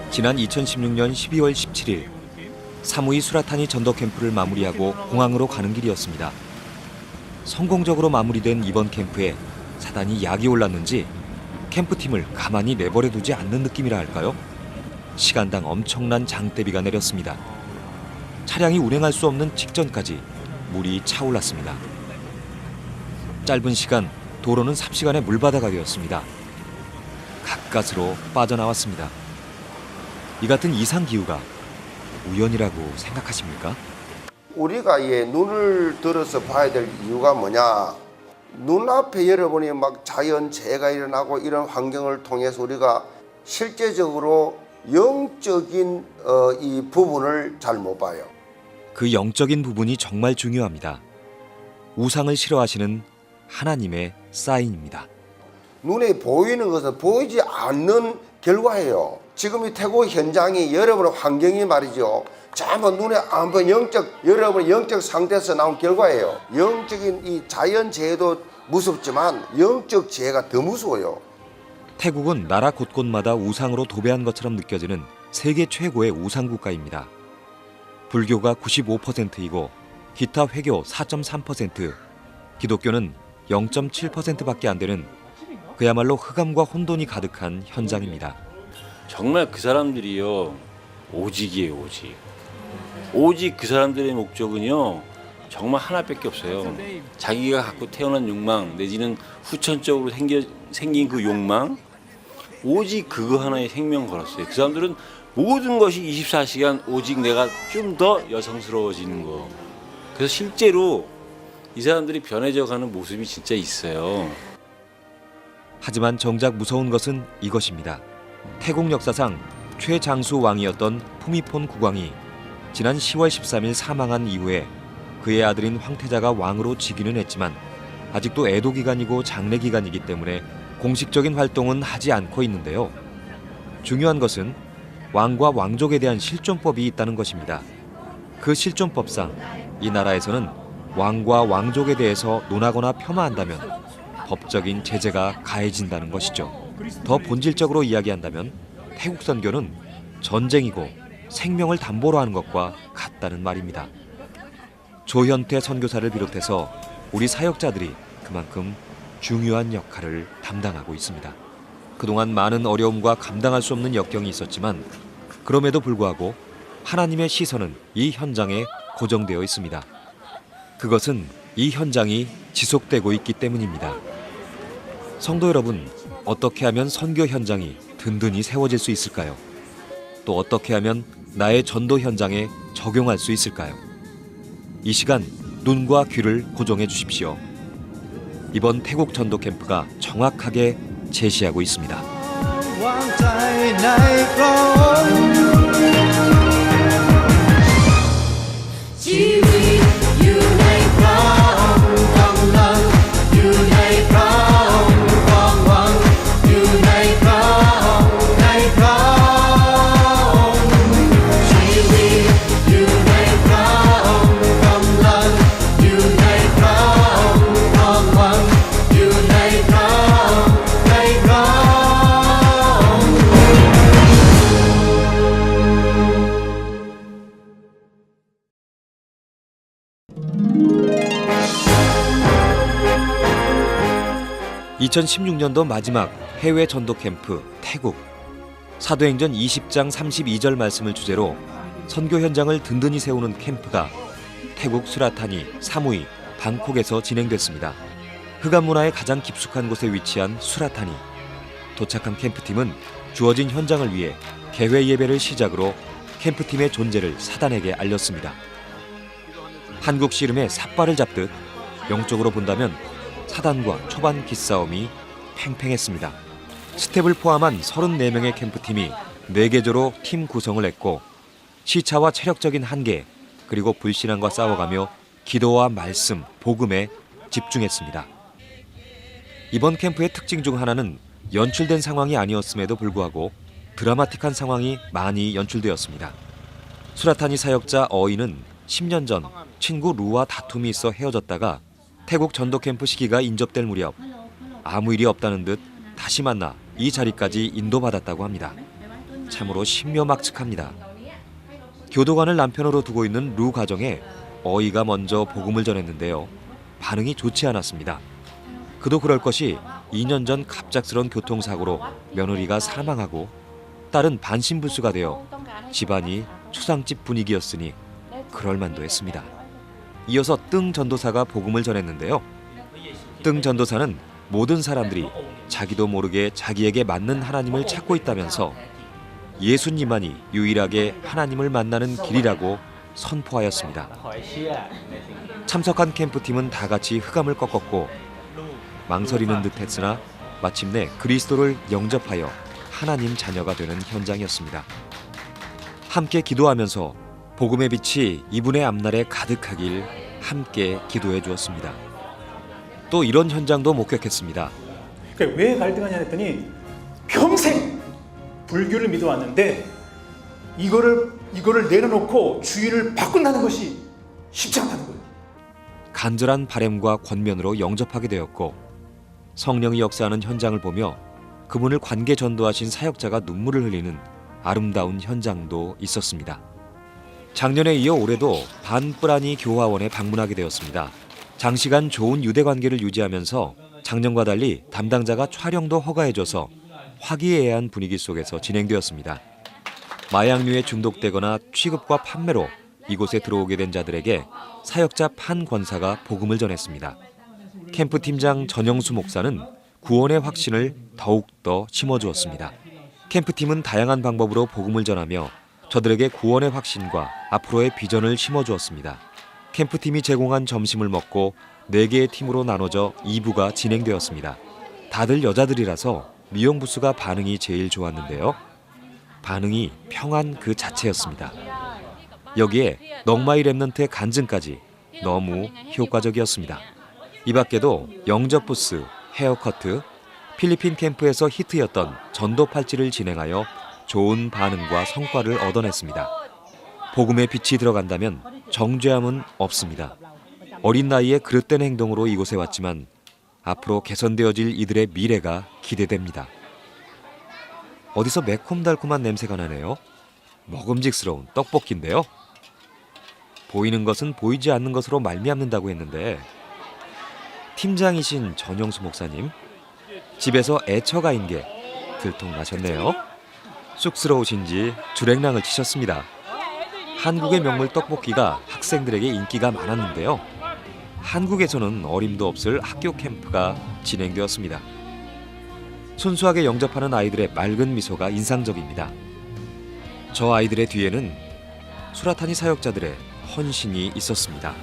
지난 2016년 12월 17일 사무이 수라타니 전도 캠프를 마무리하고 공항으로 가는 길이었습니다. 성공적으로 마무리된 이번 캠프에 사단이 약이 올랐는지 캠프팀을 가만히 내버려 두지 않는 느낌이라 할까요? 시간당 엄청난 장대비가 내렸습니다. 차량이 운행할 수 없는 직전까지 물이 차올랐습니다. 짧은 시간 도로는 삽시간에 물바다가 되었습니다. 가까스로 빠져나왔습니다. 이 같은 이상기후가 우연이라고 생각하십니까? 우리가 눈을 들어서 봐야 될 이유가 뭐냐? 눈앞에 여러분이 막 자연재해가 일어나고 이런 환경을 통해서 우리가 실제적으로 영적인 이 부분을 잘 못 봐요. 그 영적인 부분이 정말 중요합니다. 우상을 싫어하시는 하나님의 사인입니다. 눈에 보이는 것은 보이지 않는 결과예요. 지금 이 태국 현장이 여러분의 환경이 말이죠. 전부 눈에 안 보이는 여러분의 영적 상태에서 나온 결과예요. 영적인 이 자연재해도 무섭지만 영적 재해가 더 무서워요. 태국은 나라 곳곳마다 우상으로 도배한 것처럼 느껴지는 세계 최고의 우상 국가입니다. 불교가 95%이고 기타 회교 4.3%, 기독교는 0.7%밖에 안 되는 그야말로 흑암과 혼돈이 가득한 현장입니다. 정말 그 사람들이요, 오직이에요, 오직. 오직 그 사람들의 목적은요, 정말 하나밖에 없어요. 자기가 갖고 태어난 욕망 내지는 후천적으로 생긴 그 욕망, 오직 그거 하나에 생명 걸었어요. 그 사람들은 모든 것이 24시간 오직 내가 좀 더 여성스러워지는 거. 그래서 실제로 이 사람들이 변해져가는 모습이 진짜 있어요. 하지만 정작 무서운 것은 이것입니다. 태국 역사상 최장수 왕이었던 푸미폰 국왕이 지난 10월 13일 사망한 이후에 그의 아들인 황태자가 왕으로 즉위는 했지만 아직도 애도 기간이고 장례 기간이기 때문에 공식적인 활동은 하지 않고 있는데요. 중요한 것은 왕과 왕족에 대한 실존법이 있다는 것입니다. 그 실존법상 이 나라에서는 왕과 왕족에 대해서 논하거나 폄하한다면 법적인 제재가 가해진다는 것이죠. 더 본질적으로 이야기한다면 태국 선교는 전쟁이고 생명을 담보로 하는 것과 같다는 말입니다. 조현태 선교사를 비롯해서 우리 사역자들이 그만큼 중요한 역할을 담당하고 있습니다. 그동안 많은 어려움과 감당할 수 없는 역경이 있었지만 그럼에도 불구하고 하나님의 시선은 이 현장에 고정되어 있습니다. 그것은 이 현장이 지속되고 있기 때문입니다. 성도 여러분, 어떻게 하면 선교 현장이 든든히 세워질 수 있을까요? 또 어떻게 하면 나의 전도 현장에 적용할 수 있을까요? 이 시간 눈과 귀를 고정해 주십시오. 이번 태국 전도 캠프가 정확하게 제시하고 있습니다. (2016년도) 마지막 해외 전도 캠프 태국. 사도행전 20장 32절 말씀을 주제로 선교 현장을 든든히 세우는 캠프가 태국 수라타니, 사무이, 방콕에서 진행됐습니다. 흑암 문화의 가장 깊숙한 곳에 위치한 수라타니. 도착한 캠프팀은 주어진 현장을 위해 개회 예배를 시작으로 캠프팀의 존재를 사단에게 알렸습니다. 한국 씨름의 삿발을 잡듯 영적으로 본다면 사단과 초반 기싸움이 팽팽했습니다. 스텝을 포함한 34명의 캠프팀이 4개조로 팀 구성을 했고 시차와 체력적인 한계 그리고 불신앙과 싸워가며 기도와 말씀, 복음에 집중했습니다. 이번 캠프의 특징 중 하나는 연출된 상황이 아니었음에도 불구하고 드라마틱한 상황이 많이 연출되었습니다. 수라타니 사역자 어이는 10년 전 친구 루와 다툼이 있어 헤어졌다가 태국 전도 캠프 시기가 인접될 무렵 아무 일이 없다는 듯 다시 만나 이 자리까지 인도받았다고 합니다. 참으로 신묘막측합니다. 교도관을 남편으로 두고 있는 루 가정에 어이가 먼저 복음을 전했는데요. 반응이 좋지 않았습니다. 그도 그럴 것이 2년 전 갑작스런 교통사고로 며느리가 사망하고 딸은 반신불수가 되어 집안이 초상집 분위기였으니 그럴 만도 했습니다. 이어서 뜬 전도사가 복음을 전했는데요. 뜬 전도사는 모든 사람들이 자기도 모르게 자기에게 맞는 하나님을 찾고 있다면서 예수님만이 유일하게 하나님을 만나는 길이라고 선포하였습니다. 참석한 캠프팀은 다 같이 흑암을 꺾었고 망설이는 듯했으나 마침내 그리스도를 영접하여 하나님 자녀가 되는 현장이었습니다. 함께 기도하면서 복음의 빛이 이분의 앞날에 가득하길 함께 기도해 주었습니다. 또 이런 현장도 목격했습니다. 그러니까 왜 갈등하냐 했더니 평생 불교를 믿어왔는데 이거를 내려놓고 주의를 바꾼다는 것이 쉽지 않다는 거예요. 간절한 바램과 권면으로 영접하게 되었고 성령이 역사하는 현장을 보며 그분을 관계 전도하신 사역자가 눈물을 흘리는 아름다운 현장도 있었습니다. 작년에 이어 올해도 반뿌라니 교화원에 방문하게 되었습니다. 장시간 좋은 유대 관계를 유지하면서 작년과 달리 담당자가 촬영도 허가해줘서 화기애애한 분위기 속에서 진행되었습니다. 마약류에 중독되거나 취급과 판매로 이곳에 들어오게 된 자들에게 사역자 판 권사가 복음을 전했습니다. 캠프 팀장 전영수 목사는 구원의 확신을 더욱더 심어주었습니다. 캠프팀은 다양한 방법으로 복음을 전하며 저들에게 구원의 확신과 앞으로의 비전을 심어주었습니다. 캠프팀이 제공한 점심을 먹고 4개의 팀으로 나눠져 2부가 진행되었습니다. 다들 여자들이라서 미용부스가 반응이 제일 좋았는데요. 반응이 평안 그 자체였습니다. 여기에 넉마이 랩넌트의 간증까지 너무 효과적이었습니다. 이 밖에도 영접 부스, 헤어커트, 필리핀 캠프에서 히트였던 전도 팔찌를 진행하여 좋은 반응과 성과를 얻어냈습니다. 복음의 빛이 들어간다면 정죄함은 없습니다. 어린 나이에 그릇된 행동으로 이곳에 왔지만 앞으로 개선되어질 이들의 미래가 기대됩니다. 어디서 매콤달콤한 냄새가 나네요. 먹음직스러운 떡볶이인데요. 보이는 것은 보이지 않는 것으로 말미암는다고 했는데 팀장이신 전영수 목사님, 집에서 애처가인 게 들통나셨네요. 쑥스러우신지 주랭랑을 치셨습니다. 한국의 명물 떡볶이가 학생들에게 인기가 많았는데요. 한국에서는 어림도 없을 학교 캠프가 진행되었습니다. 순수하게 영접하는 아이들의 맑은 미소가 인상적입니다. 저 아이들의 뒤에는 수라타니 사역자들의 헌신이 있었습니다.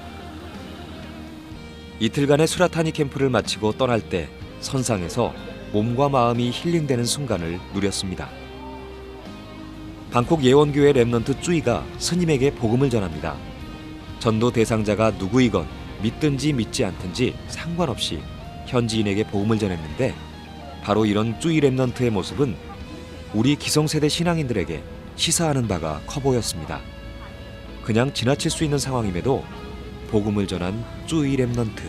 이틀간의 수라타니 캠프를 마치고 떠날 때 선상에서 몸과 마음이 힐링되는 순간을 누렸습니다. 방콕 예원교회 랩넌트 쭈이가 스님에게 복음을 전합니다. 전도 대상자가 누구이건 믿든지 믿지 않든지 상관없이 현지인에게 복음을 전했는데 바로 이런 쭈이 랩넌트의 모습은 우리 기성세대 신앙인들에게 시사하는 바가 커 보였습니다. 그냥 지나칠 수 있는 상황임에도 복음을 전한 쭈이 랩넌트.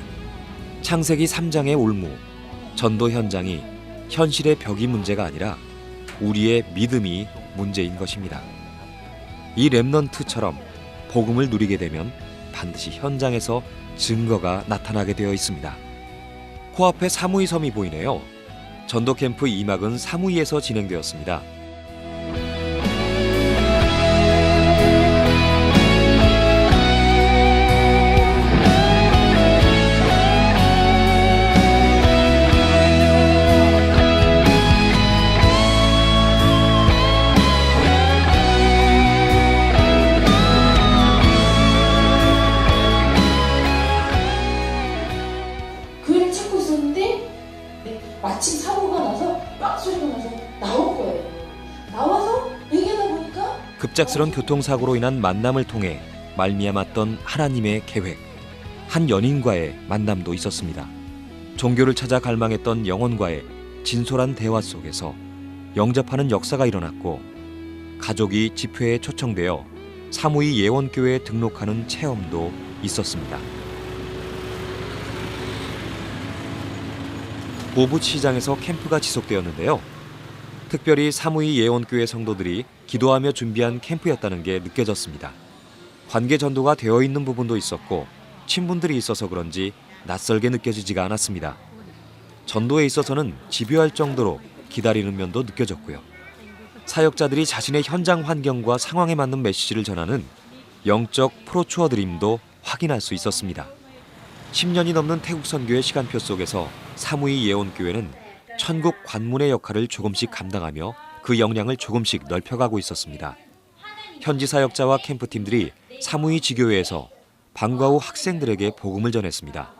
창세기 3장의 올무, 전도 현장이 현실의 벽이 문제가 아니라 우리의 믿음이 문제인 것입니다. 이 랩넌트처럼 복음을 누리게 되면 반드시 현장에서 증거가 나타나게 되어 있습니다. 코앞에 사무이 섬이 보이네요. 전도 캠프 2막은 사무이에서 진행되었습니다. 그를 찾고 있었는데 마침 사고가 나서 빡 소리가 나서 나온 거예요. 나와서 얘기하다 보니까 급작스런 교통사고로 인한 만남을 통해 말미암았던 하나님의 계획. 한 연인과의 만남도 있었습니다. 종교를 찾아 갈망했던 영혼과의 진솔한 대화 속에서 영접하는 역사가 일어났고 가족이 집회에 초청되어 사무이 예원교회에 등록하는 체험도 있었습니다. 보붓시장에서 캠프가 지속되었는데요. 특별히 사무이 예원교회 성도들이 기도하며 준비한 캠프였다는 게 느껴졌습니다. 관계 전도가 되어 있는 부분도 있었고 친분들이 있어서 그런지 낯설게 느껴지지가 않았습니다. 전도에 있어서는 집요할 정도로 기다리는 면도 느껴졌고요. 사역자들이 자신의 현장 환경과 상황에 맞는 메시지를 전하는 영적 프로추어 드림도 확인할 수 있었습니다. 10년이 넘는 태국 선교의 시간표 속에서 사무이 예원교회는 천국 관문의 역할을 조금씩 감당하며 그 역량을 조금씩 넓혀가고 있었습니다. 현지 사역자와 캠프팀들이 사무이 지교회에서 방과 후 학생들에게 복음을 전했습니다.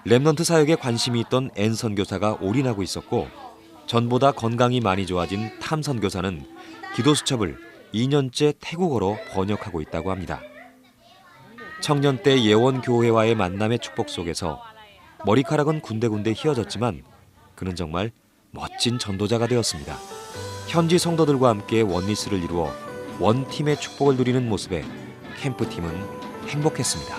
렘넌트 사역에 관심이 있던 앤 선교사가 올인하고 있었고 전보다 건강이 많이 좋아진 탐 선교사는 기도 수첩을 2년째 태국어로 번역하고 있다고 합니다. 청년 때 예원교회와의 만남의 축복 속에서 머리카락은 군데군데 휘어졌지만 그는 정말 멋진 전도자가 되었습니다. 현지 성도들과 함께 원리스를 이루어 원팀의 축복을 누리는 모습에 캠프팀은 행복했습니다.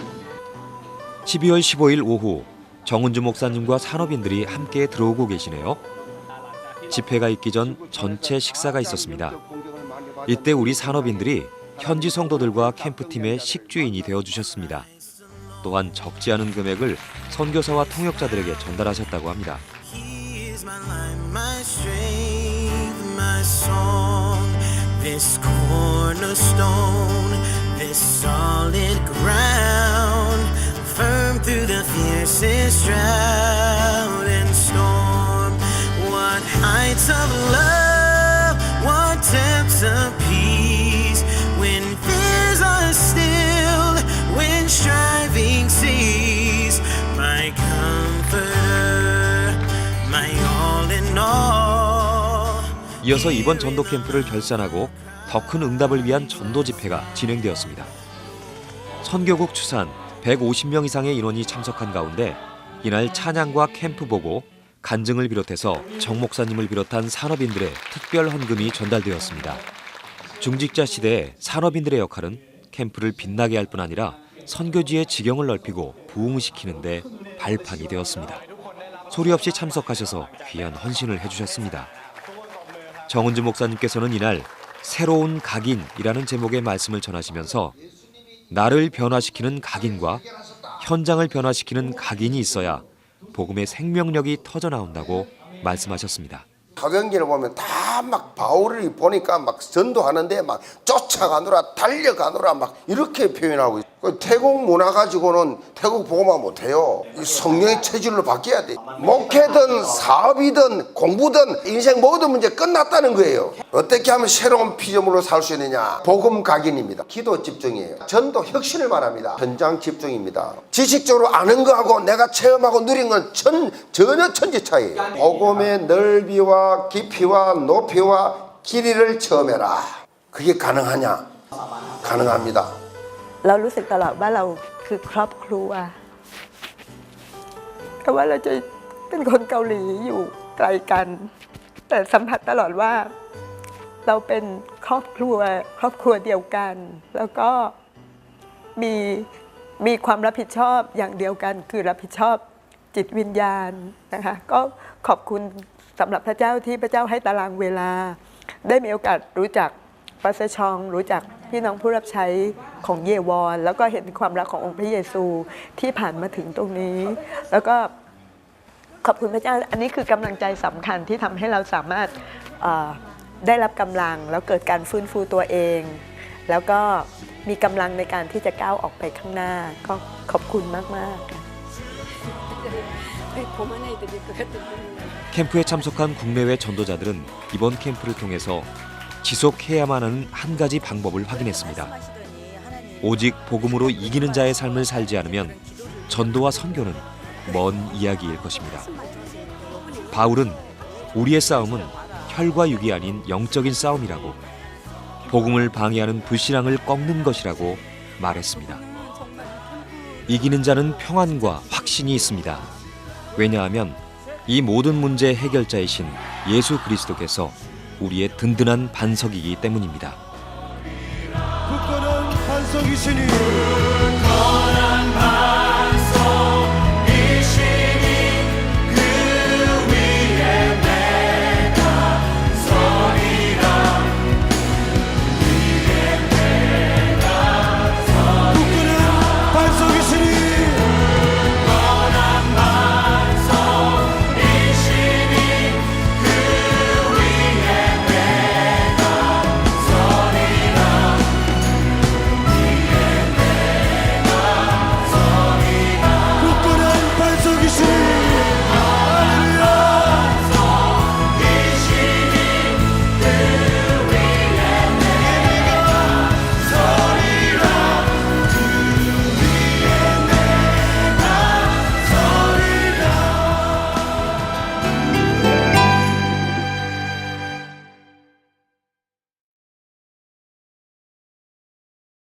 12월 15일 오후 정은주 목사님과 산업인들이 함께 들어오고 계시네요. 집회가 있기 전 전체 식사가 있었습니다. 이때 우리 산업인들이 현지 성도들과 캠프팀의 식주인이 되어주셨습니다. 또한 적지 않은 금액을 선교사와 통역자들에게 전달하셨다고 합니다. 이어서 이번 전도 캠프를 결산하고 더 큰 응답을 위한 전도 집회가 진행되었습니다. 선교국 추산 150명 이상의 인원이 참석한 가운데 이날 찬양과 캠프 보고 간증을 비롯해서 정 목사님을 비롯한 산업인들의 특별 헌금이 전달되었습니다. 중직자 시대에 산업인들의 역할은 캠프를 빛나게 할 뿐 아니라 선교지의 지경을 넓히고 부흥시키는 데 발판이 되었습니다. 소리 없이 참석하셔서 귀한 헌신을 해주셨습니다. 정은주 목사님께서는 이날 새로운 각인이라는 제목의 말씀을 전하시면서 나를 변화시키는 각인과 현장을 변화시키는 각인이 있어야 복음의 생명력이 터져나온다고 말씀하셨습니다. 사경기를 보면 다 막 바울을 보니까 막 전도하는데 막 쫓아가노라 달려가노라 막 이렇게 표현하고 있어요. 태국 문화 가지고는 태국 복음화 못해요. 이 성령의 체질로 바뀌어야 돼. 목회든 사업이든 공부든 인생 모든 문제 끝났다는 거예요. 어떻게 하면 새로운 피조물로 살 수 있느냐. 복음 각인입니다. 기도 집중이에요. 전도 혁신을 말합니다. 현장 집중입니다. 지식적으로 아는 거하고 내가 체험하고 누린 건 전혀 천지 차이예요. 복음의 넓이와 깊이와 높이와 길이를 체험해라. 그게 가능하냐? 가능합니다. เรารู้สึกตลอดว่าเราคือครอบครัวแต่ว่าเราจะเป็นคนเกาหลีอยู่ไกลกันแต่สัมผัสตลอดว่าเราเป็นครอบครัวเดียวกันแล้วก็มีความรับผิดชอบอย่างเดียวกันคือรับผิดชอบจิตวิญญาณนะคะก็ขอบคุณสำหรับพระเจ้าที่พระเจ้าให้ตารางเวลาได้มีโอกาสรู้จักปาสชองรู้จักพี่น้องผู้รับใช้ของเยวอนแล้วก็เห็นความรักขององค์พระเยซูที่ผ่านมาถึงตรงนี้แล้วก็ขอบคุณพระเจ้าอันนี้คือกำลังใจสำคัญที่ทำให้เราสามารถได้รับกำลังแล้วเกิดการฟื้นฟูตัวเองแล้วก็มีกำลังในการที่จะก้าวออกไปข้างหน้าก็ขอบคุณมากๆ 캠프에 참석한 국내외 전도자들은 이번 캠프를 통해서 지속해야만 하는 한 가지 방법을 확인했습니다. 오직 복음으로 이기는 자의 삶을 살지 않으면 전도와 선교는 먼 이야기일 것입니다. 바울은 우리의 싸움은 혈과 육이 아닌 영적인 싸움이라고, 복음을 방해하는 불신앙을 꺾는 것이라고 말했습니다. 이기는 자는 평안과 확신이 있습니다. 왜냐하면 이 모든 문제의 해결자이신 예수 그리스도께서 우리의 든든한 반석이기 때문입니다. 굳건한 반석이시니